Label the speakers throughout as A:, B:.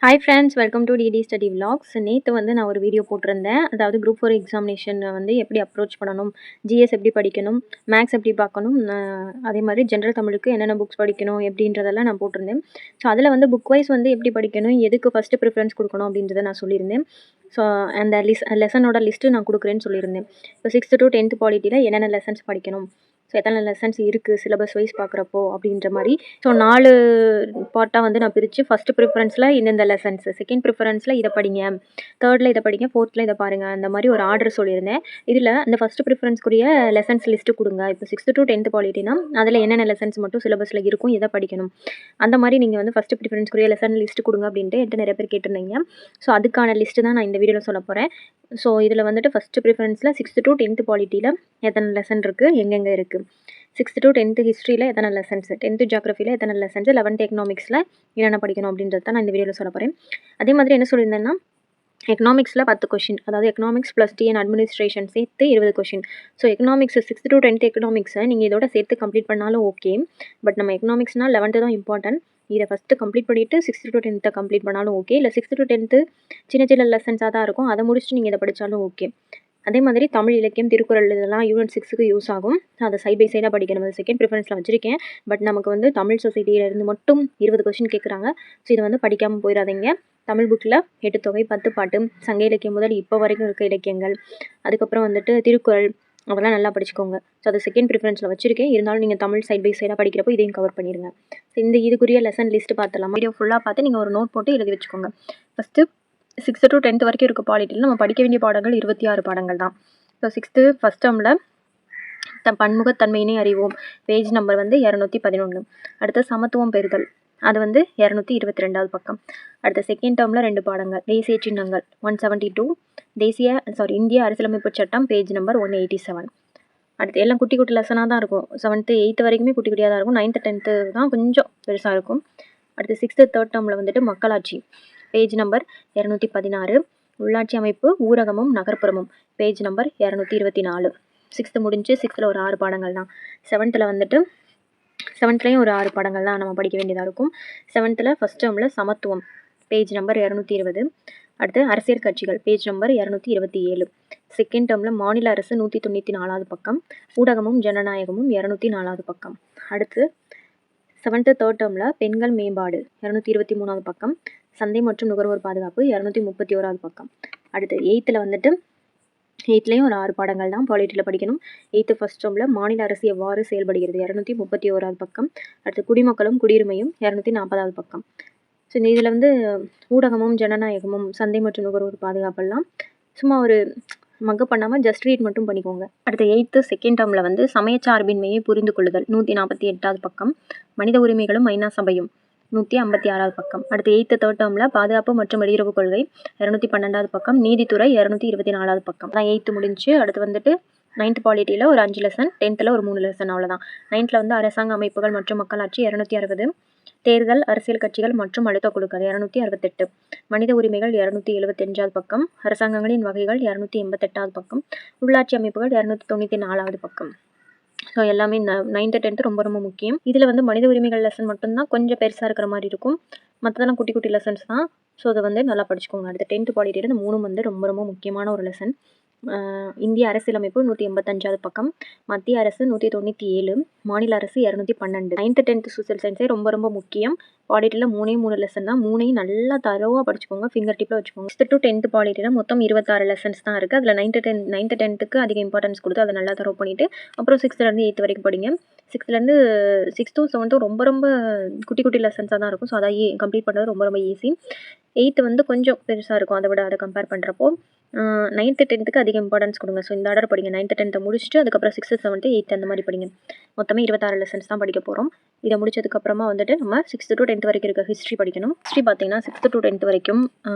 A: Hi friends, welcome to DD study vlogs. நேற்று வந்து நான் ஒரு வீடியோ போட்டிருந்தேன். அதாவது குரூப் 4 எக்ஸாமினேஷனை வந்து எப்படி அப்ரோச் பண்ணணும், ஜிஎஸ் எப்படி படிக்கணும், மேக்ஸ் எப்படி பார்க்கணும், அதே மாதிரி ஜென்ரல் தமிழுக்கு என்னென்ன புக்ஸ் படிக்கணும் எப்படின்றதெல்லாம் நான் போட்டிருந்தேன். ஸோ அதில் வந்து புக் வைஸ் வந்து எப்படி படிக்கணும், எதுக்கு ஃபஸ்ட்டு ப்ரிஃபரன்ஸ் கொடுக்கணும் அப்படின்றத நான் சொல்லியிருந்தேன். ஸோ அந்த லெசனோட லிஸ்ட்டு நான் கொடுக்குறேன்னு சொல்லியிருந்தேன். இப்போ 6th to 10th பாலிட்டியில் என்னென்ன லெசன்ஸ் படிக்கணும், ஸோ எத்தனை லெசன்ஸ் இருக்குது சிலபஸ் வைஸ் பார்க்குறப்போ அப்படின்ற மாதிரி. ஸோ 4 பார்ட்டாக வந்து நான் பிரித்து ஃபஸ்ட்டு ப்ரிஃபரன்ஸில் இந்தந்த லெசன்ஸ், செகண்ட் ப்ரிஃபரன்ஸில் இதை படிங்க, தேர்டில் இதை படிங்க, ஃபோர்த்தில் இதை பாருங்கள், அந்த மாதிரி ஒரு ஆர்டர் சொல்லியிருந்தேன். இதில் இந்த ஃபஸ்ட்டு ப்ரிஃபரன்ஸ்க்குரிய லெசன்ஸ் லிஸ்ட்டு கொடுங்க. இப்போ 6th to 10th பாலிட்டினா அதில் என்னென்ன லெசன்ஸ் மட்டும் சிலபஸில் இருக்கும், எதை படிக்கணும், அந்த மாதிரி நீங்கள் வந்து ஃபஸ்ட்டு ப்ரிஃபரன்ஸ்க்குரிய லெசன் லிஸ்ட்டு கொடுங்க அப்படின்ட்டு என்கிட்ட நிறைய பேர் கேட்டிருந்தீங்க. ஸோ அதுக்கான லிஸ்ட்டு தான் நான் இந்த வீடியோவில் சொல்ல போகிறேன். ஸோ இதில் வந்துட்டு ஃபஸ்ட்டு ப்ரிஃபரன்ஸில் 6th to 10th பாலிட்டியில் எத்தனை லெசன் இருக்குது, எங்கெங்கே இருக்குது, 6th to 10th ஹிஸ்ட்ரியில் எத்தனை லெசன்ஸ், 10th ஜியோகிரஃபியில் எத்தனை லெசன்ஸ், 11th எக்கனாமிக்ஸில் என்னென்ன படிக்கணும் அப்படின்றது தான் நான் இந்த வீடியோவில் சொல்ல போகிறேன். அதே மாதிரி என்ன சொல்லியிருந்தேன்னா, எக்கனாமிக்ஸில் 10 கொஷின், அதாவது எக்கனாமிக்ஸ் ப்ளஸ் டிஎன் அட்மினிஸ்ட்ரேஷன் சேர்த்து 20 question. So economics 6th to 10th எக்கனாமிக்ஸை நீங்கள் இதோட சேர்த்து கம்ப்ளீட் பண்ணாலும் ஓகே. பட் நம்ம எக்கனாமிக்ஸ்னால் 11th தான் இம்பார்ட்டன்ட். இதை ஃபஸ்ட்டு கம்ப்ளீட் பண்ணிவிட்டு 6th to 10th கம்ப்ளீட் பண்ணாலும் ஓகே. இல்லை 6th to 10th சின்ன சின்ன லெசன்ஸாக தான் இருக்கும், அதை முடிச்சுட்டு நீங்கள் இதை படித்தாலும் ஓகே. அதே மாதிரி தமிழ் இலக்கியம், திருக்குறள் இதெல்லாம் யூனிட் 6க்கு யூஸ் ஆகும். அதை சைட் பை சைடாக படிக்கணும். அது செகண்ட் ப்ரிஃபரன்ஸில் வச்சுருக்கேன். பட் நமக்கு வந்து தமிழ் சொசைட்டியிலேருந்து மட்டும் 20 கொஷின் கேட்குறாங்க. ஸோ இதை வந்து படிக்காமல் போயிடாதீங்க. தமிழ் புக்கில் 8 தொகை 10 பாட்டு, சங்க இலக்கியம் முதல் இப்போ வரைக்கும் இருக்க இலக்கியங்கள், அதுக்கப்புறம் வந்துட்டு திருக்குறள், அதெல்லாம் நல்லா படிச்சுக்கோங்க. ஸோ அது செகண்ட் ப்ரிஃபரன்ஸில் வச்சுருக்கேன். இருந்தாலும் நீங்கள் தமிழ் சைட் பை சைடாக படிக்கிறப்போ இதையும் கவர் பண்ணிடுங்க. ஸோ இதுக்குரிய லெசன் லிஸ்ட்டு பார்த்துடலாம். வீடியோ ஃபுல்லாக பார்த்து நீங்கள் ஒரு நோட் போட்டு எழுதி வச்சுக்கோங்க. ஃபஸ்ட்டு 6th to 10th வரைக்கும் இருக்க பாலிட்டியில் நம்ம படிக்க வேண்டிய பாடங்கள் 26 பாடங்கள் தான். ஸோ 6th ஃபஸ்ட் டேர்மில் பன்முகத்தன்மையினை அறிவோம், பேஜ் நம்பர் வந்து 211. அடுத்து சமத்துவம் பெறுதல், அது வந்து 222வது பக்கம். அடுத்த செகண்ட் டேர்மில் 2 பாடங்கள், தேசிய சின்னங்கள் 172, இந்திய அரசியலமைப்பு சட்டம் பேஜ் நம்பர் 187. அடுத்து எல்லாம் குட்டி குட்டி லெசனாக தான் இருக்கும். 7th 8th வரைக்குமே குட்டி குட்டியாக தான் இருக்கும். 9th 10th தான் கொஞ்சம் பெருசாக இருக்கும். அடுத்து 6th தேர்ட் டேர்மில் வந்துட்டு மக்களாட்சி பேஜ் நம்பர் 216, உள்ளாட்சி அமைப்பு ஊரகமும் நகர்ப்புறமும் பேஜ் நம்பர் 224. 6th முடிஞ்சு 6th ஒரு 6 பாடங்கள் தான். 7th வந்துட்டு 7th ஒரு 6 பாடங்கள் தான் நம்ம படிக்க வேண்டியதாக இருக்கும். 7th ஃபஸ்ட் டேர்மில் சமத்துவம் பேஜ் நம்பர் 220. அடுத்து அரசியல் கட்சிகள் பேஜ் நம்பர் 227. செகண்ட் டேர்மில் மாநில அரசு 194வது பக்கம், ஊடகமும் ஜனநாயகமும் 204வது பக்கம். அடுத்து 7th தேர்ட் டேர்மில் பெண்கள் மேம்பாடு 223வது பக்கம், சந்தை மற்றும் நுகர்வோர் பாதுகாப்பு 231வது பக்கம். அடுத்து 8th வந்துட்டு 8th ஒரு 6 பாடங்கள் தான் பாலிட்டியில் படிக்கணும். 8th ஃபஸ்ட் டேர்மில் மாநில அரசு எவ்வாறு செயல்படுகிறது 231வது பக்கம். அடுத்து குடிமக்களும் குடியுரிமையும் 240வது பக்கம். ஸோ இதில் வந்து ஊடகமும் ஜனநாயகமும் சந்தை மற்றும் நுகர்வோர் பாதுகாப்பெல்லாம் சும்மா ஒரு மக்கப் பண்ணாமல் ஜஸ்ட் ரீட் மட்டும் பண்ணிக்கோங்க. அடுத்து 8th செகண்ட் டேர்மில் வந்து சமயச்சார்பின்மையை புரிந்து கொள்ளுதல் 148வது பக்கம், மனித உரிமைகளும் ஐநா சபையும் 156வது பக்கம். அடுத்து 8th தேர்ட் டேர்மில் பாதுகாப்பு மற்றும் வெளியுறவு கொள்கை 212வது பக்கம், நீதித்துறை 224வது பக்கம். அதான் 8th முடிஞ்சு. அடுத்து வந்துட்டு 9th பாலிட்டியில் ஒரு 5 லெசன், 10th ஒரு 3 லெசன், அவ்வளோதான். 9th வந்து அரசாங்க அமைப்புகள் மற்றும் மக்களாட்சி 260, தேர்தல் அரசியல் கட்சிகள் மற்றும் அழுத்த குழுக்கள் 268, மனித உரிமைகள் 275வது பக்கம், அரசாங்கங்களின் வகைகள் 288வது பக்கம், உள்ளாட்சி அமைப்புகள் 294வது பக்கம். ஸோ எல்லாமே 9th 10th ரொம்ப ரொம்ப முக்கியம். இதில் வந்து மனித உரிமைகள் லெசன் மட்டும்தான் கொஞ்சம் பெருசாக இருக்கிற மாதிரி இருக்கும். மற்றதெல்லாம் குட்டி குட்டி லெசன்ஸ் தான். ஸோ அதை வந்து நல்லா படிச்சுக்கோங்க. அடுத்த 10th பாலிட்டியில் இந்த 3 வந்து ரொம்ப ரொம்ப முக்கியமான ஒரு லெசன். இந்திய அரசியலமைப்பு 185வது பக்கம், மத்திய அரசு 197, மாநில அரசு 212. 9th 10th சோசியல் சயின்ஸே ரொம்ப ரொம்ப முக்கியம். பாலிட்டியில் 3 லெசன் தான். 3 நல்லா தரோவாக படிச்சுக்கோங்க, ஃபிங்கர் டிப்பில் வச்சுக்கோங்க. 6th to 10th பாலிட்டியில் மொத்தம் 26 லெசன்ஸ் தான் இருக்குது. அதில் 9th 10th அதிக இம்பார்ட்டன்ஸ் கொடுத்து அதை நல்லா தரவு பண்ணிவிட்டு அப்புறம் 6th to 8th வரைக்கும் படிங்க. 6th to 6th 7th ரொம்ப ரொம்ப குட்டி குட்டி லெசன்ஸாக தான் இருக்கும். ஸோ அதை கம்ப்ளீட் பண்ணுறது ரொம்ப ரொம்ப ஈஸி. 8th வந்து கொஞ்சம் பெருசாக இருக்கும், அதை விட அதை கம்பேர் பண்ணுறப்போ. 9th 10th அதிக இம்பார்ட்டன்ஸ் கொடுங்க. ஸோ இந்த ஆர்டர் படிங்க. 9th 10th முடிச்சுட்டு அதுக்கப்புறம் 6th 7th 8th அந்த மாதிரி படிங்க. மொத்தமே 26 லெசன்ஸ் தான் படிக்க போகிறோம். இதை முடிச்சதுக்கப்புறமா வந்துட்டு நம்ம 6th to 10th வரைக்கும் இருக்க ஹிஸ்ட்ரி படிக்கணும். ஹிஸ்ட்ரி பார்த்தீங்கன்னா 6th to 10th வரைக்கும்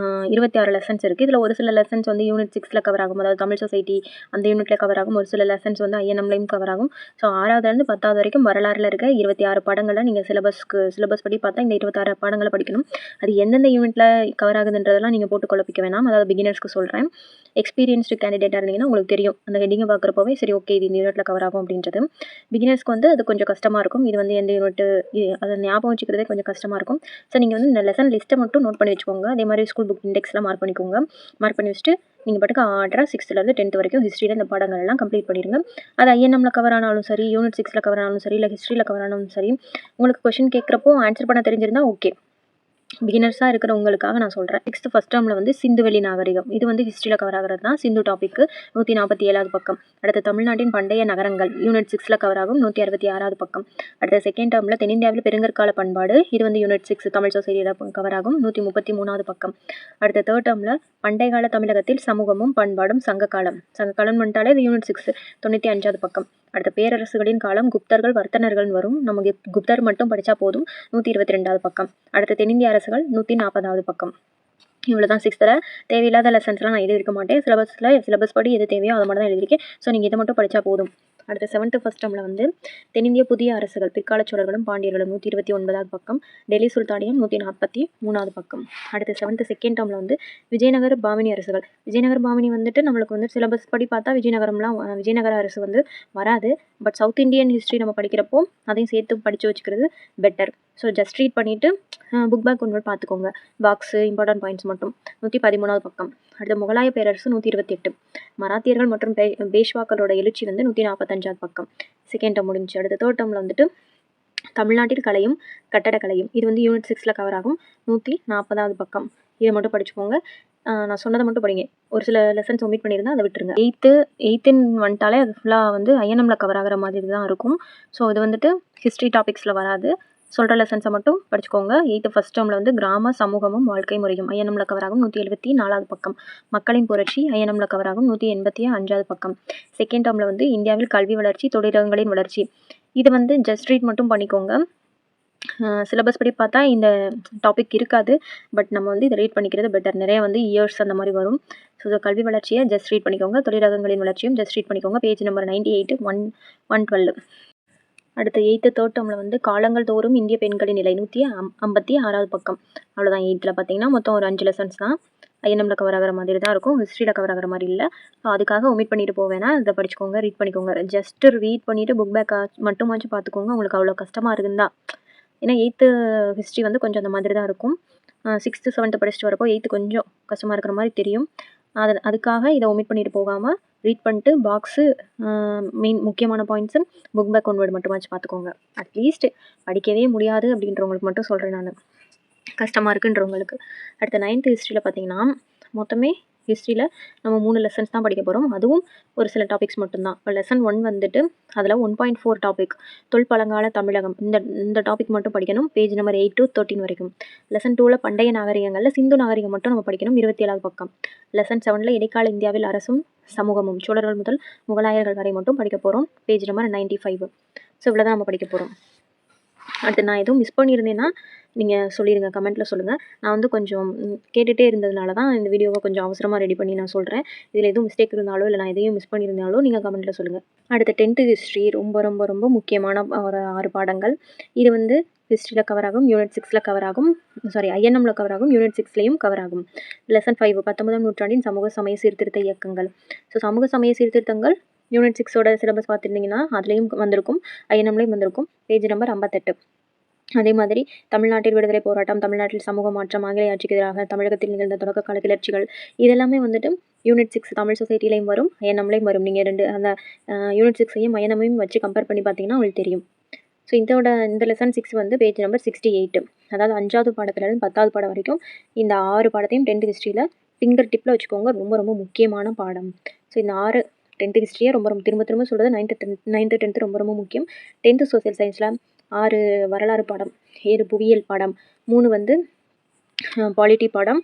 A: 26 லெசன்ஸ் இருக்குது. இதில் ஒரு சில லெசன்ஸ் வந்து யூனிட் 6ல் கவர் ஆகும், அதாவது தமிழ் சொசைட்டி அந்த யூனிட்டில் கவர் ஆகும். ஒரு சில லெசன்ஸ் வந்து ஐஎன்எம்லையும் கவர் ஆகும். ஸோ 6வதுலேருந்து 10வது வரைக்கும் வரலாறில் இருக்க 26 பாடங்களை நீங்கள் சிலபஸ் படி பார்த்தா இந்த 26 பாடங்களை படிக்கணும். அது எந்தெந்த யூனிட்டில் கவர் ஆகுதுன்றதெல்லாம் நீங்கள் போட்டு குழப்பிக்க வேணாம். அதாவது பிகினர்ஸ்க்கு சொல்கிறேன். எக்ஸ்பீரியன்ஸ்டு கேண்டிடேட்டாக இருந்தீங்கன்னா உங்களுக்கு தெரியும், அந்த ஹெட்டிங்கை பார்க்குறப்போவே சரி ஓகே இது இந்த யூனிட்டில் கவர் ஆகும் அப்படின்றது. பிகினர்ஸ்க்கு வந்து அது கொஞ்சம் கஷ்டமாக இருக்கும். இது வந்து எந்த யூனிட் டேட்டு அதை ஞாபகம் வச்சுக்கிறதே கொஞ்சம் கஷ்டமாக இருக்கும். ஸோ நீங்கள் வந்து இந்த லெசன் லிஸ்ட்டை மட்டும் நோட் பண்ணி வச்சுக்கோங்க. அதே மாதிரி ஸ்கூல் புக் இண்டெக்ஸ்லாம் மார்க் பண்ணிக்கோங்க. மார்க் பண்ணி வச்சுட்டு நீங்கள் பாட்டுக்கு ஆர்டராக 6th to 10th வரைக்கும் ஹிஸ்ட்ரியில் இந்த பாடங்கள் எல்லாம் கம்ப்ளீட் பண்ணிடுங்க. அது ஐஎன்எம்மில் கவர் ஆனாலும் சரி, யூனிட் 6ல் கவர் ஆனாலும் சரி, இல்லை ஹிஸ்ட்ரியில் கவர் ஆனாலும் சரி, உங்களுக்கு கொஷின் கேட்குறப்போ ஆன்சர் பண்ண தெரிஞ்சிருந்தா ஓகே. பிகினர்ஸாக இருக்கிற உங்களுக்காக நான் சொல்கிறேன். நெக்ஸ்ட் ஃபஸ்ட் டேர்மில் வந்து சிந்துவெளி நாகரிகம். இது வந்து ஹிஸ்ட்ரியில் கவர் ஆகிறது தான். சிந்து டாபிக்கு 147வது பக்கம். அடுத்து தமிழ்நாட்டின் பண்டைய நகரங்கள் யூனிட் 6ல் கவர் ஆகும் 166வது பக்கம். அடுத்த செகண்ட் டேர்மில் தென்னிந்தியாவில் பெருங்கற்கால பண்பாடு. இது வந்து யூனிட் 6 தமிழ் சொசைட்டியில் கவர் ஆகும் 133வது பக்கம். அடுத்த தேர்ட் டேர்மில் பண்டைய கால தமிழகத்தில் சமூகமும் பண்பாடும் சங்ககாலம். சங்ககாலம் வந்துட்டாலே இது யூனிட் 6 95வது பக்கம். அடுத்த பேரரசுகளின் காலம் குப்தர்கள் வர்த்தனர்கள் வரும். நமக்கு குப்தர் மட்டும் படித்தா போதும் 122வது பக்கம். அடுத்த தென்னிந்திய அரசுகள் 140வது பக்கம். இவ்வளோ தான் 6th தேவையில்லாத லெசன்ஸ்லாம் நான் எழுதியிருக்க மாட்டேன். சிலபஸ் படி எது தேவையோ அதை மட்டும் தான் எழுதியிருக்கேன். ஸோ நீங்கள் இதை மட்டும் படித்தா போதும். அடுத்த 7th ஃபஸ்ட் டேர்மில் வந்து தென்னிந்திய புதிய அரசுகள் பிற்கால சோழர்களும் பாண்டியர்களும் 129வது பக்கம். டெல்லி சுல்தானியம் 143வது பக்கம். அடுத்த 7th செகண்ட் டேர்மில் வந்து விஜயநகர பாமினி அரசுகள். விஜயநகர பாமினி வந்துட்டு நம்மளுக்கு வந்து சிலபஸ் படி பார்த்தா விஜயநகர அரசு வந்து வராது. பட் சவுத் இந்தியன் ஹிஸ்ட்ரி நம்ம படிக்கிறப்போ அதையும் சேர்த்து படித்து வச்சுக்கிறது பெட்டர். ஸோ ஜஸ்ட் ரீட் பண்ணிவிட்டு புக் பேக் ஒன்று பார்த்துக்கோங்க. பாக்ஸு இம்பார்ட்டன்ட் பாயிண்ட்ஸ் மட்டும். 113வது பக்கம். அடுத்த முகலாய பேரரசு 128. மராத்தியர்கள் மற்றும் பேஷ்வாக்களோட எழுச்சி வந்து 145வது பக்கம். செகண்ட் டேர்ம் முடிஞ்சு. அடுத்த தேர்ட் டேர்மில் வந்துட்டு தமிழ்நாட்டில் கலையும் கட்டடக்கலையும். இது வந்து யூனிட் 6ல் கவர் ஆகும் 140வது பக்கம். இதை மட்டும் படிச்சுக்கோங்க. நான் சொன்னதை மட்டும் படிங்க. ஒரு சில லெசன்ஸ் ஒமிட் பண்ணியிருந்தா அதை விட்டுருங்க. எயித்துன்னு வந்துட்டாலே அது ஃபுல்லாக வந்து ஐஎன்எம்மில் கவர் ஆகிற மாதிரி தான் இருக்கும். ஸோ இது வந்துட்டு ஹிஸ்ட்ரி டாபிக்ஸில் வராது. சொல்கிற லெசன்ஸை மட்டும் படிச்சுக்கோங்க. 8th ஃபஸ்ட் டேர்மில் வந்து கிராம சமூகமும் வாழ்க்கை முறையும் ஐஎன்எம்மில் கவர் ஆகும் 174வது பக்கம். மக்களின் புரட்சி ஐஎன்எம்மில் கவர் ஆகும் 185வது பக்கம். செகண்ட் டேர்மில் வந்து இந்தியாவில் கல்வி வளர்ச்சி தொழிலகங்களின் வளர்ச்சி. இது வந்து ஜஸ்ட் ரீட் மட்டும் பண்ணிக்கோங்க. சிலபஸ் படி பார்த்தா இந்த டாபிக் இருக்காது. பட் நம்ம வந்து இதை ரீட் பண்ணிக்கிறது பெட்டர். நிறைய வந்து இயர்ஸ் அந்த மாதிரி வரும். ஸோ கல்வி வளர்ச்சியை ஜஸ்ட் ரீட் பண்ணிக்கோங்க. தொழிலகங்களின் வளர்ச்சியும் ஜஸ்ட் ரீட் பண்ணிக்கோங்க. Page number 98 112. அடுத்த 8th தேர்ட் டேர்மில் வந்து காலங்கள் தோறும் இந்திய பெண்களின் நிலை 156வது பக்கம். அவ்வளோதான். 8th பார்த்தீங்கன்னா மொத்தம் ஒரு 5 லெசன்ஸ் தான். ஐஎன்எம்மில் கவர் ஆகிற மாதிரி தான் இருக்கும். ஹிஸ்ட்ரியில் கவர் ஆகிற மாதிரி இல்லை. ஸோ அதுக்காக ஒமிட் பண்ணிட்டு போவேன்னா இதை படிச்சுக்கோங்க, ரீட் பண்ணிக்கோங்க. ஜஸ்ட் ரீட் பண்ணிவிட்டு புக் பேக் மட்டுமாச்சும் பார்த்துக்கோங்க. உங்களுக்கு அவ்வளோ கஷ்டமாக இருக்குந்தா. ஏன்னா 8th ஹிஸ்ட்ரி வந்து கொஞ்சம் அந்த மாதிரி தான் இருக்கும். 6th 7th படிச்சுட்டு வரப்போ 8th கொஞ்சம் கஷ்டமாக இருக்கிற மாதிரி தெரியும். அதுக்காக இதை ஒமிட் பண்ணிட்டு போகாமல் ரீட் பண்ணிட்டு பாக்ஸு மெயின் முக்கியமான பாயிண்ட்ஸு புக் பேக் ஒன்வேர்டு மட்டுமாச்சும் பார்த்துக்கோங்க. அட்லீஸ்ட் படிக்கவே முடியாது அப்படின்றவங்களுக்கு மட்டும் சொல்கிறேன் நான், கஷ்டமாக இருக்குன்றவங்களுக்கு. அடுத்த 9th ஹிஸ்ட்ரியில் பார்த்தீங்கன்னா மொத்தமே ஹிஸ்ட்ரியில் நம்ம 3 லெசன்ஸ் தான் படிக்க போகிறோம். அதுவும் ஒரு சில டாபிக்ஸ் மட்டும்தான். இப்போ லெசன் 1 வந்துட்டு அதில் 1.4 டாபிக் தொல்பழங்கால தமிழகம். இந்த டாபிக் மட்டும் படிக்கணும். பேஜ் நம்பர் 8 to 13 வரைக்கும். லெசன் 2ல் பண்டைய நாகரிகங்களில் சிந்து நாகரிகம் மட்டும் நம்ம படிக்கணும். 27வது பக்கம். லெசன் 7ல் இடைக்கால இந்தியாவில் அரசும் சமூகமும் சோழர்கள் முதல் முகலாயர்கள் வரை மட்டும் படிக்க போகிறோம். Page number 95. ஸோ இவ்வளோ தான் நம்ம படிக்க போகிறோம். அடுத்து நான் எதுவும் மிஸ் பண்ணியிருந்தேன்னா நீங்கள் சொல்லிடுங்க, கமெண்ட்டில் சொல்லுங்கள். நான் வந்து கொஞ்சம் கேட்டுகிட்டே இருந்ததுனால தான் இந்த வீடியோவை கொஞ்சம் அவசரமாக ரெடி பண்ணி நான் சொல்கிறேன். இதில் எதுவும் மிஸ்டேக் இருந்தாலோ இல்லை நான் எதையும் மிஸ் பண்ணியிருந்தாலோ நீங்கள் கமெண்ட்டில் சொல்லுங்கள். அடுத்த 10th ஹிஸ்ட்ரி ரொம்ப ரொம்ப ரொம்ப முக்கியமான ஒரு 6 பாடங்கள். இது வந்து ஹிஸ்ட்ரியில் கவர் ஆகும், யூனிட் 6ல் கவர் ஆகும், ஐஎன்எம்மில் கவர் ஆகும், யூனிட் 6லேயும் கவர் ஆகும். லெசன் 5 19ஆம் நூற்றாண்டின் சமூக சமய சீர்திருத்த இயக்கங்கள். ஸோ சமூக சமய சீர்திருத்தங்கள் யூனிட் 6ஓட சிலபஸ் பார்த்துருந்தீங்கன்னா அதுலேயும் வந்திருக்கும், ஐஎன்எம்லேயும் வந்திருக்கும். Page number 58. அதே மாதிரி தமிழ்நாட்டில் விடுதலை போராட்டம், தமிழ்நாட்டில் சமூக மாற்றம், ஆங்கிலேய ஆட்சிக்கு எதிராக தமிழகத்தில் நிகழ்ந்த தொடக்க கால கிளர்ச்சிகள், இதெல்லாமே வந்துட்டு யூனிட் 6 தமிழ் சொசைட்டிலையும் வரும், ஐஎன்எம்லையும் வரும். நீங்கள் அந்த யூனிட் 6ஐயும் ஐஎன்எம்மையும் வச்சு கம்பேர் பண்ணி பார்த்தீங்கன்னா உங்களுக்கு தெரியும். ஸோ இந்த லெசன் 6 வந்து பேஜ் நம்பர் 68. அதாவது 5வது பாடத்துலேருந்து 10வது பாடம் வரைக்கும் இந்த 6 பாடத்தையும் 10th ஹிஸ்ட்ரியில் ஃபிங்கர் டிப்பில் வச்சுக்கோங்க. ரொம்ப ரொம்ப முக்கியமான பாடம். ஸோ இந்த 6 10th ஹிஸ்ட்ரியை ரொம்ப திரும்ப சொல்கிறது 9th 10th ரொம்ப ரொம்ப முக்கியம். 10th சோசியல் சயின்ஸில் 6 வரலாறு பாடம், 7 புவியியல் பாடம், 3 வந்து பாலிட்டி பாடம்,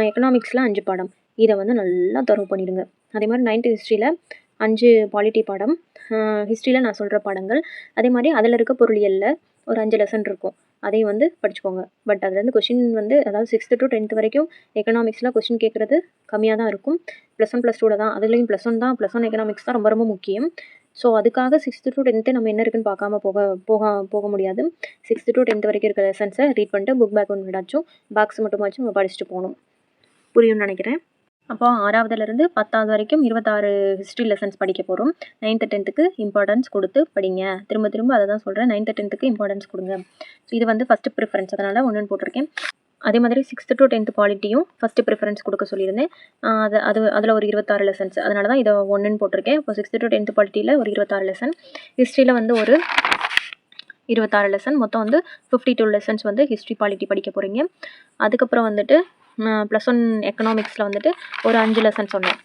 A: எக்கனாமிக்ஸில் 5 பாடம். இதை வந்து நல்லா தரவு பண்ணிடுங்க. அதே மாதிரி 9th ஹிஸ்ட்ரியில் 5 பாலிட்டி பாடம், ஹிஸ்ட்ரியில் நான் சொல்கிற பாடங்கள். அதே மாதிரி அதில் இருக்க பொருளியலில் ஒரு 5 லெசன் இருக்கும். அதையும் வந்து படிச்சுக்கோங்க. பட் அதுலேருந்து கொஷின் வந்து அதாவது 6th to 10th வரைக்கும் எக்கனாமிக்ஸில் கொஷின் கேட்குறது கம்மியாக தான் இருக்கும். +1 +2 தான். அதுலேயும் +1 தான். +1 எக்கனாமிக்ஸ் தான் ரொம்ப ரொம்ப முக்கியம். ஸோ அதுக்காக 6th to 10th நம்ம என்ன இருக்குன்னு பார்க்காம போக முடியாது. 6th to 10th வரைக்கும் இருக்கிற லெசன்ஸை ரீட் பண்ணிட்டு புக் பேக் ஒன்று விடாச்சும் பாக்ஸ் மட்டுமாச்சும் நம்ம படிச்சுட்டு போகணும். புரியும்னு நினைக்கிறேன். அப்போ 6வதுலேருந்து 10வது வரைக்கும் 26 ஹிஸ்ட்ரி லெசன்ஸ் படிக்க போகிறோம். 9th 10த்துக்கு இம்பார்ட்டன்ஸ் கொடுத்து படிங்க. திரும்ப திரும்ப அதை தான் சொல்கிறேன். 9th 10த்துக்கு இம்பார்ட்டன்ஸ் கொடுங்க. ஸோ இது வந்து ஃபஸ்ட்டு ப்ரிஃபரன்ஸ், அதனால் 1ன்னு போட்டிருக்கேன். அதே மாதிரி 6th to 10th பாலிட்டியும் first preference கொடுக்க சொல்லியிருந்தேன். அதில் ஒரு 26 லெசன்ஸ், அதனால தான் இதை 1ன்னு போட்டிருக்கேன். இப்போ 6th to 10th பாலிட்டியில் ஒரு 26 லெசன், ஹிஸ்ட்ரியில் வந்து ஒரு 26 லெசன், மொத்தம் வந்து 52 லெசன்ஸ் வந்து ஹிஸ்ட்ரி பாலிட்டி படிக்க போகிறீங்க. அதுக்கப்புறம் வந்துட்டு +1 எக்கனாமிக்ஸில் வந்துட்டு ஒரு 5 லெசன் சொன்னேன்.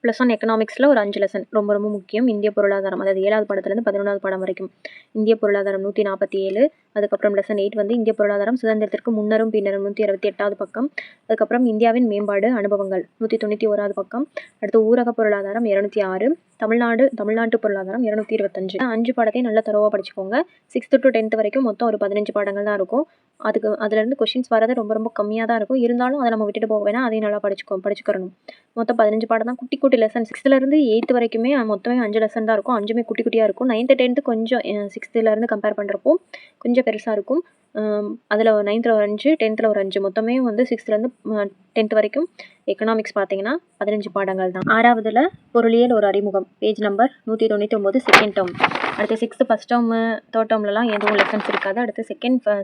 A: +1 எக்கனாமிக்ஸில் ஒரு 5 லெசன் ரொம்ப ரொம்ப முக்கியம். இந்திய பொருளாதாரம், அதாவது 7வது பாடத்துலேருந்து 11வது பாடம் வரைக்கும் இந்திய பொருளாதாரம் 147. அதுக்கப்புறம் லெசன் 8 வந்து இந்திய பொருளாதாரம் சுதந்திரத்திற்கு முன்னரும் பின்னரும் 168வது பக்கம். அதுக்கப்புறம் இந்தியாவின் மேம்பாடு அனுபவங்கள் 191வது பக்கம். அடுத்து ஊரக பொருளாதாரம் 206. தமிழ்நாட்டு பொருளாதாரம் 225. 5 பாடத்தையும் நல்லா தரோவாக படிச்சுக்கோங்க. 6th to 10th வரைக்கும் மொத்தம் ஒரு 15 பாடங்கள் தான் இருக்கும். அதுலேருந்து கொஷின்ஸ் வரது ரொம்ப ரொம்ப கம்மியாக தான் இருக்கும். இருந்தாலும் அதை நம்ம விட்டுட்டு போக வேணாம், அதையும் நல்லா படிச்சுக்கிறணும். மொத்தம் 15 பாடம் தான், குட்டி குட்டி லெசன். 6th-லேருந்து 8th வரைக்குமே மொத்தமே 5 லெசன் தான் இருக்கும். 5மே குட்டி குட்டியாக இருக்கும். 9th 10th கொஞ்சம் 6th-லேருந்து கம்பேர் பண்ணுறப்போ கொஞ்சம் பெருசாக இருக்கும். அதில் 9th ஒரு 5, 10th ஒரு 5, மொத்தமே வந்து 6th-லேருந்து 10th வரைக்கும் எக்கனாமிக்ஸ் பார்த்தீங்கன்னா 15 பாடங்கள் தான். 6வதுல பொருளியல் ஒரு அறிமுகம், பேஜ் நம்பர் 199, செகண்ட் டேர்ம். அடுத்து 6th ஃபஸ்ட் டேர்மு 3rd டேர்ம்லலாம் எதுவும் லெசன்ஸ் இருக்காது. அடுத்து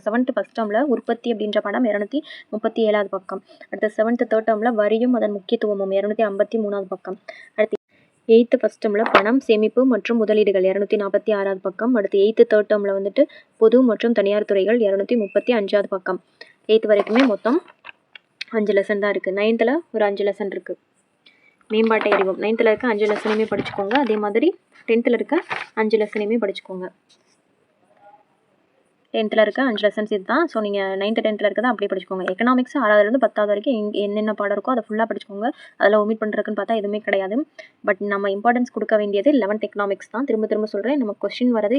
A: 7th ஃபஸ்ட் டேர்மில் உற்பத்தி அப்படின்ற பாடம் 237வது பக்கம். அடுத்து 7th 3rd டேர்மில் வரியும் அதன் முக்கியத்துவமும் 253வது பக்கம். அடுத்து 8th ஃபஸ்ட் டேர்மில் பணம், சேமிப்பு மற்றும் முதலீடுகள் 246வது பக்கம். அடுத்து 8th 3rd டேர்மில் வந்துட்டு பொது மற்றும் தனியார் துறைகள் 235வது பக்கம். 8th வரைக்குமே மொத்தம் 5 லெசன் தான் இருக்குது. 9th ஒரு 5 லெசன் இருக்குது. மேம்பாட்டை அறிவோம் 9th இருக்க 5 லெசனையுமே படிச்சுக்கோங்க. அதே மாதிரி 10th இருக்க 5 லெசனையுமே படிச்சுக்கோங்க. 10th இருக்க 5 லெசன்ஸ் இது தான். ஸோ நீங்கள் 9th 10th இருக்கதை அப்படியே படிச்சுக்கோங்க. எக்கனாமிக்ஸ் 6வதுலேருந்து 10வது வரைக்கும் என்னென்ன பாடம் இருக்கோ அதை ஃபுல்லாக படிச்சுக்கோங்க. அதில் ஒமிட் பண்ணுறதுக்குன்னு பார்த்தா எதுவுமே கிடையாது. பட் நம்ம இம்பார்ட்டன்ஸ் கொடுக்க வேண்டியது 11th எக்கனாமிக்ஸ் தான். திரும்ப திரும்ப சொல்கிறேன், நம்ம கொஸ்டின் வரது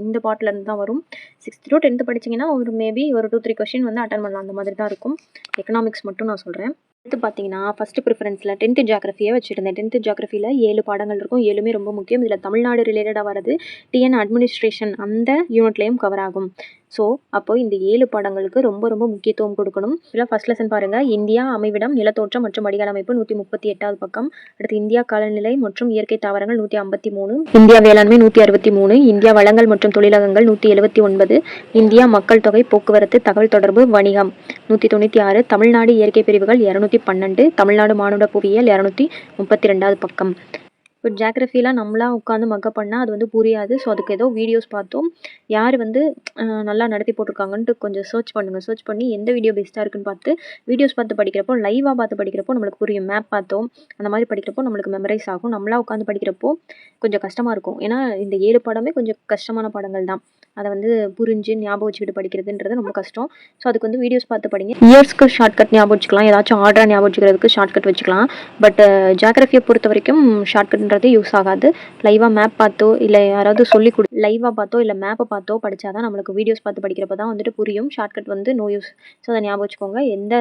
A: இந்த பாட்டிலேருந்து தான் வரும். 6th to 10th படிச்சிங்கன்னா ஒரு மேபி ஒரு 2-3 கொஸ்டின் வந்து அட்டன் பண்ணலாம், அந்த மாதிரி தான் இருக்கும். எக்கனாமிக்ஸ் மட்டும் நான் சொல்கிறேன். அடுத்து பார்த்தீங்கன்னா ஃபஸ்ட்டு ப்ரிஃபரன்ஸில் 10th ஜியாகிரஃபியை வச்சுருந்தேன். 10th ஜியாகிரஃபியில் 7 பாடங்கள் இருக்கும். 7மே ரொம்ப முக்கியம். இதில் தமிழ்நாடு ரிலேட்டடாக வரது டிஎன் அட்மினிஸ்ட்ரேஷன் அந்த யூனிட்லேயும் கவர் ஆகும். ஸோ அப்போ இந்த 7 பாடங்களுக்கு ரொம்ப ரொம்ப முக்கியத்துவம் கொடுக்கணும். இதில் ஃபஸ்ட் லெசன் பாருங்கள், இந்தியா அமைவிடம் நிலத்தோற்றம் மற்றும் வடிகால் அமைப்பு 138வது பக்கம். அடுத்து இந்தியா காலநிலை மற்றும் இயற்கை தாவரங்கள் 153, இந்தியா வேளாண்மை 163, இந்தியா வளங்கள் மற்றும் தொழிலகங்கள் 179, இந்தியா மக்கள் தொகை போக்குவரத்து தகவல் தொடர்பு வணிகம் 196, தமிழ்நாடு இயற்கை பிரிவுகள் 212, தமிழ்நாடு மானுட புவியியல் 232வது பக்கம். இப்போ ஜியாகிரஃபிலாம் நம்மளாக உட்காந்து மக்கப் பண்ணால் அது வந்து புரியாது. ஸோ அதுக்கு ஏதோ வீடியோஸ் பார்த்தோம். யார் வந்து நல்லா நடத்தி போட்டிருக்காங்கன்ட்டு கொஞ்சம் சர்ச் பண்ணுங்கள். சர்ச் பண்ணி எந்த வீடியோ பெஸ்ட்டாக இருக்குன்னு பார்த்து வீடியோஸ் பார்த்து படிக்கிறப்போ, லைவாக பார்த்து படிக்கிறப்போ நம்மளுக்கு புரியும். மேப் பார்த்தோம் அந்த மாதிரி படிக்கிறப்போ நம்மளுக்கு மெமரைஸ் ஆகும். நம்மளாக உட்காந்து படிக்கிறப்போ கொஞ்சம் கஷ்டமாக இருக்கும். ஏன்னா இந்த 7 பாடமே கொஞ்சம் கஷ்டமான பாடங்கள் தான். அதை வந்து புரிஞ்சு ஞாபகம் வச்சுக்கிட்டு படிக்கிறதுன்றது ரொம்ப கஷ்டம். ஸோ அதுக்கு வந்து வீடியோஸ் பார்த்து படிங்க. இயர்ஸ்க்கு ஷார்ட்கட் ஞாபகம் வச்சுக்கலாம், ஏதாச்சும் ஆர்டராக ஞாபகம் வச்சுக்கிறதுக்கு ஷார்ட்கட் வச்சுக்கலாம். பட் ஜியாகிரஃபியை பொறுத்த வரைக்கும் ஷார்ட்கட்ன்றது யூஸ் ஆகாது. லைவாக மேப் பார்த்தோ இல்லை யாராவது சொல்லி லைவாக பார்த்தோ இல்லை மேப்பை பார்த்தோ படித்தா தான் நம்மளுக்கு வீடியோஸ் பார்த்து படிக்கிறப்ப தான் வந்துட்டு புரியும். ஷார்ட்கட் வந்து நோ யூஸ். ஸோ அதை ஞாபகம் வச்சுக்கோங்க. எந்த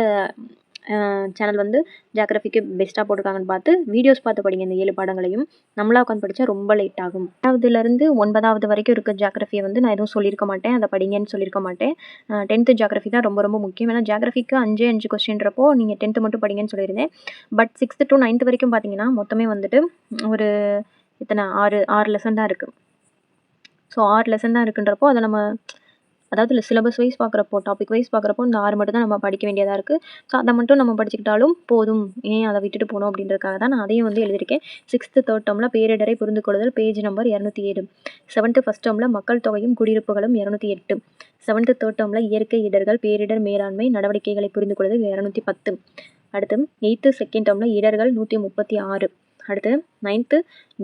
A: சேனல் வந்து ஜியாகிரஃபிக்கு பெஸ்ட்டாக போட்டிருக்காங்கன்னு பார்த்து வீடியோஸ் பார்த்து படிங்க. இந்த 7 பாடங்களையும் நம்மளா உட்காந்து படித்தா ரொம்ப லேட் ஆகும். 8வதுலேருந்து 9வது வரைக்கும் இருக்க ஜியாகிரஃபியை வந்து நான் எதுவும் சொல்லியிருக்க மாட்டேன், அதை படிங்கன்னு சொல்லியிருக்க மாட்டேன். 10th ஜியாகிரஃபி தான் ரொம்ப ரொம்ப முக்கியம். ஏன்னா ஜியாகிரஃபிக்கு 5 கொஸ்டின்றப்போ நீங்கள் 10th மட்டும் படிங்கன்னு சொல்லியிருந்தேன். பட் 6th to 9th வரைக்கும் பார்த்தீங்கன்னா மொத்தமே வந்துட்டு ஒரு இத்தனை 6 லெசன் தான் இருக்குது. ஸோ 6 லெசன் தான் இருக்குன்றப்போ அதை நம்ம அதாவது சிலபஸ் வைஸ் பார்க்குறப்போ, டாபிக் வைஸ் பார்க்குறப்போ இந்த 6 மட்டும் தான் நம்ம படிக்க வேண்டியதாக இருக்குது. ஸோ அதை மட்டும் நம்ம படிச்சுக்கிட்டாலும் போதும், ஏன் அதை விட்டுட்டு போகணும் அப்படின்றதுக்காக தான் நான் அதையும் வந்து எழுதியிருக்கேன். 6th 3rd டேர்மில் பேரிடரை புரிந்து கொள்ளுதல், பேஜ் நம்பர் 207. 7th ஃபஸ்ட் டேர்மில் மக்கள் தொகையும் குடியிருப்புகளும் 208. 7th 3rd டேர்மில் இயற்கை இடர்கள், பேரிடர் மேலாண்மை நடவடிக்கைகளை புரிந்து கொள்ளுதல் 210. அடுத்து 8th செகண்ட் டேர்மில் இடர்கள் 136. அடுத்து 9th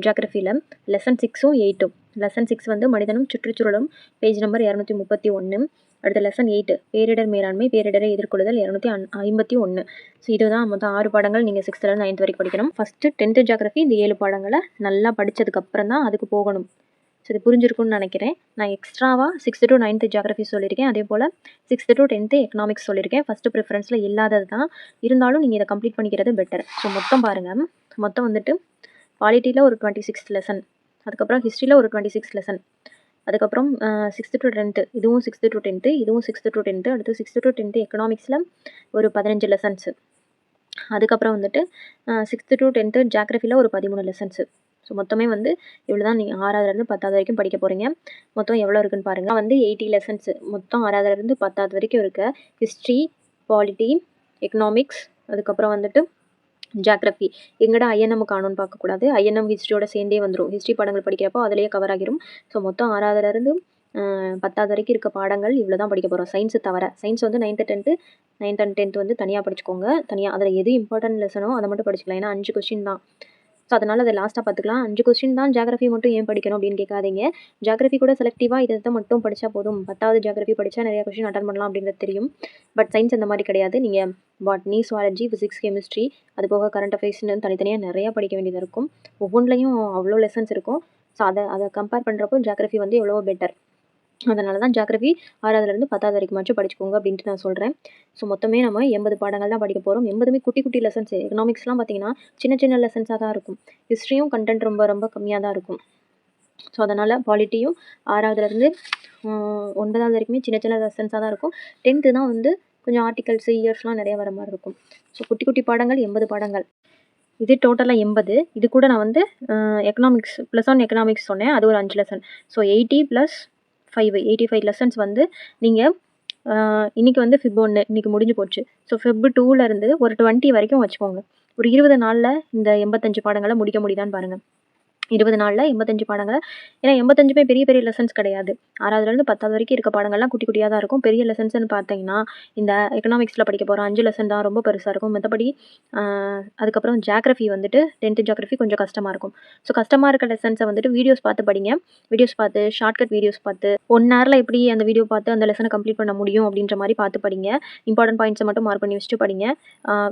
A: ஜியாகிரஃபியில் லெசன் 6ம் 8ம். லெசன் 6 வந்து மனிதனும் சுற்றுச்சூழலும், பேஜ் நம்பர் 231. அடுத்த லெசன் 8 பேரிடர் மேலாண்மை, பேரிடரை எதிர்கொள்ளுதல் 251. ஸோ இதுதான் மொத்தம் 6 பாடங்கள் நீங்கள் 6th-லேருந்து 9th வரைக்கும் படிக்கணும். ஃபஸ்ட்டு 10th ஜியாகிரஃபி இந்த 7 பாடங்களை நல்லா படித்ததுக்கப்புறம் தான் அதுக்கு போகணும். ஸோ இது புரிஞ்சிருக்குன்னு நினைக்கிறேன். நான் எக்ஸ்ட்ராவாக 6th to 9th ஜியாகிரஃபி சொல்லியிருக்கேன். அதே போல் 6th to 10th எக்கனாமிக்ஸ் சொல்லியிருக்கேன். ஃபஸ்ட்டு ப்ரிஃபரன்ஸில் இல்லாதது தான், இருந்தாலும் நீங்கள் இதை கம்ப்ளீட் பண்ணிக்கிறது பெட்டர். ஸோ மொத்தம் பாருங்கள், மொத்தம் வந்துட்டு பாலிட்டியில் ஒரு 26 லெசன், அதுக்கப்புறம் ஹிஸ்ட்ரியில் ஒரு 26 லெசன், அதுக்கப்புறம் 6th to 10th இதுவும் 6th to 10th இதுவும் 6th to 10th அடுத்து 6th to 10th எக்கனாமிக்ஸில் ஒரு 15 லெசன்ஸு. அதுக்கப்புறம் வந்துட்டு 6th to 10th ஜியாகிரஃபியில் ஒரு 13 லெசன்ஸு. ஸோ மொத்தமே வந்து இவ்வளோ தான் நீங்கள் 6வதுலேருந்து 10வது வரைக்கும் படிக்க போகிறீங்க. மொத்தம் எவ்வளோ இருக்குன்னு பாருங்கள். வந்து 80 லெசன்ஸு மொத்தம் 6வதுலேருந்து 10வது வரைக்கும் இருக்க ஹிஸ்ட்ரி, பாலிட்டி, எக்கனாமிக்ஸ், அதுக்கப்புறம் வந்துட்டு ஜியாகிரஃபி. எங்கடா ஐஎன்எம் காணும்னு பார்க்கக்கூடாது. ஐஎன்எம் ஹிஸ்ட்ரியோட சேர்ந்தே வந்துடும். ஹிஸ்ட்ரி பாடங்கள் படிக்கிறப்போ அதிலேயே கவர் ஆகிரும். ஸோ மொத்தம் 6வதுலேருந்து 10வது வரைக்கும் இருக்க பாடங்கள் இவ்வளோ தான் படிக்க போகிறோம். சயின்ஸு தவிர. சயின்ஸ் வந்து 9th and 10th வந்து தனியாக படிச்சுக்கோங்க. தனியாக அதில் எது இம்பார்ட்டன்ட் லெசனோ அதை மட்டும் படிச்சுக்கலாம். ஏன்னா 5 கொஸ்டின் தான். ஸோ அதனால் அதை லாஸ்ட்டாக பார்த்துக்கலாம். 5 கொஸ்டின் தான் ஜியாகிரஃபி மட்டும் ஏன் படிக்கணும் அப்படின்னு கேட்காதீங்க. ஜியாகிரஃபி கூட செலக்டிவாக இதை மட்டும் படித்தா போதும். 10வது ஜியாகிரஃபி படித்தா நிறைய கொஸ்டின் அட்டன் பண்ணலாம் அப்படின்றது தெரியும். பட் சயின்ஸ் அந்த மாதிரி கிடையாது. நீங்கள் பாட்னி, சுவாலஜி, ஃபிசிக்ஸ், கெமிஸ்ட்ரி, அது போக கரண்ட் அஃபேர்ஸ்னு தனித்தனியாக நிறையா படிக்க வேண்டியது இருக்கும். ஒவ்வொன்றிலையும் அவ்வளோ லெசன்ஸ் இருக்கும். ஸோ அதை கம்பேர் பண்ணுறப்போ ஜியாகிரஃபி வந்து எவ்வளோ பெட்டர். அதனால தான் ஜியாகிரஃபி 6வதுலேருந்து 10வது வரைக்குமாச்சும் படிச்சுக்கோங்க அப்படின்ட்டு நான் சொல்கிறேன். ஸோ மொத்தமே நம்ம 80 பாடங்கள் தான் படிக்க போகிறோம். 80மே குட்டி குட்டி லெசன்ஸ். எக்கனாமிக்ஸ்லாம் பார்த்தீங்கன்னா சின்ன சின்ன லெசன்ஸாக தான் இருக்கும். ஹிஸ்ட்ரியும் கண்டென்ட் ரொம்ப ரொம்ப கம்மியாக தான் இருக்கும். ஸோ அதனால் பாலிட்டியும் 6வதுலேருந்து 9வது வரைக்குமே சின்ன சின்ன லெசன்ஸாக தான் இருக்கும். 10th தான் வந்து கொஞ்சம் ஆர்டிகல்ஸ், இயர்ஸ்லாம் நிறைய வர மாதிரி இருக்கும். ஸோ குட்டி குட்டி பாடங்கள் 80 பாடங்கள். இது டோட்டலாக 80. இது கூட நான் வந்து எக்கனாமிக்ஸ் +1 எக்கனாமிக்ஸ் சொன்னேன். அது ஒரு 5 லெசன். ஸோ 80 + 5 85 லெசன்ஸ் வந்து நீங்கள் இன்றைக்கி வந்து Feb 1 இன்றைக்கி முடிஞ்சு போச்சு. ஸோ Feb 2லேருந்து ஒரு 20 வரைக்கும் வச்சுக்கோங்க. ஒரு 20 நாளில் இந்த 85 பாடங்களை முடிக்க முடியுதான்னு பாருங்கள். 20 நாளில் 85 பாடங்கள். ஏன்னா 85மே பெரிய பெரிய லெசன்ஸ் கிடையாது. 6வதுலேருந்து 10வது வரைக்கும் இருக்க பாடங்கள்லாம் குட்டி குட்டியாக தான் இருக்கும். பெரிய லெசன்ஸ்னு பார்த்தீங்கன்னா இந்த எக்கனாமிக்ஸில் படிக்க போகிற 5 லெசன் தான் ரொம்ப பெருசாக இருக்கும். மற்றபடி அதுக்கப்புறம் ஜியாகிரஃபி வந்துட்டு 10th ஜியாகிரஃபி கொஞ்சம் கஷ்டமாக இருக்கும். ஸோ கஷ்டமாக இருக்க லெசன்ஸை வந்துட்டு வீடியோஸ் பார்த்து படிங்க. வீடியோஸ் பார்த்து ஷார்ட்கட் வீடியோஸ் பார்த்து 1 ஹவரில் எப்படி அந்த வீடியோ பார்த்து அந்த லெசனை கம்ப்ளீட் பண்ண முடியும் அப்படின்ற மாதிரி பார்த்து படிங்க. இம்பார்ட்டன்ட் பாயிண்ட்ஸை மட்டும் மார்க் பண்ணி வச்சுட்டு படிங்க.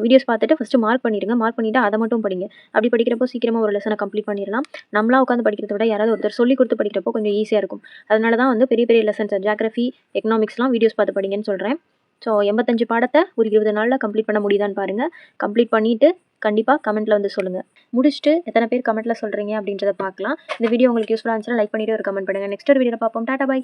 A: வீடியோஸ் பார்த்துட்டு ஃபஸ்ட்டு மார்க் பண்ணிடுங்க. மார்க் பண்ணிவிட்டு அதை மட்டும் படிங்க. அப்படி படிக்கிறப்போ சீக்கிரமாக ஒரு லெசனை கம்ப்ளீட் பண்ணிடலாம். நம்மளா உட்காந்து படிக்கிறத விட யாராவது ஒருத்தர் சொல்லி கொடுத்து படிக்கிறப்போ கொஞ்சம் ஈஸியாக இருக்கும். அதனால தான் வந்து பெரிய பெரிய லெசன்ஸ் ஜியாகிரஃபி, எக்கனாமிக்ஸ்லாம் வீடியோஸ் பார்த்து படிங்கன்னு சொல்கிறேன். ஸோ 85 பாடத்தை ஒரு 20 நாளில் கம்ப்ளீட் பண்ண முடியுதான்னு பாருங்கள். கம்ப்ளீட் பண்ணிவிட்டு கண்டிப்பாக கமெண்ட்டில் வந்து சொல்லுங்கள். முடிச்சுட்டு எத்தனை பேர் கமெண்ட்டில் சொல்கிறீங்க அப்படின்றத பார்க்கலாம். இந்த வீடியோ உங்களுக்கு யூஸ்ஃபுல்லாக இருந்துச்சுன்னா லைக் பண்ணிவிட்டு ஒரு கமெண்ட் பண்ணுங்கள். நெக்ஸ்ட் ஒரு வீடியோவில் பார்ப்போம். Tata bye.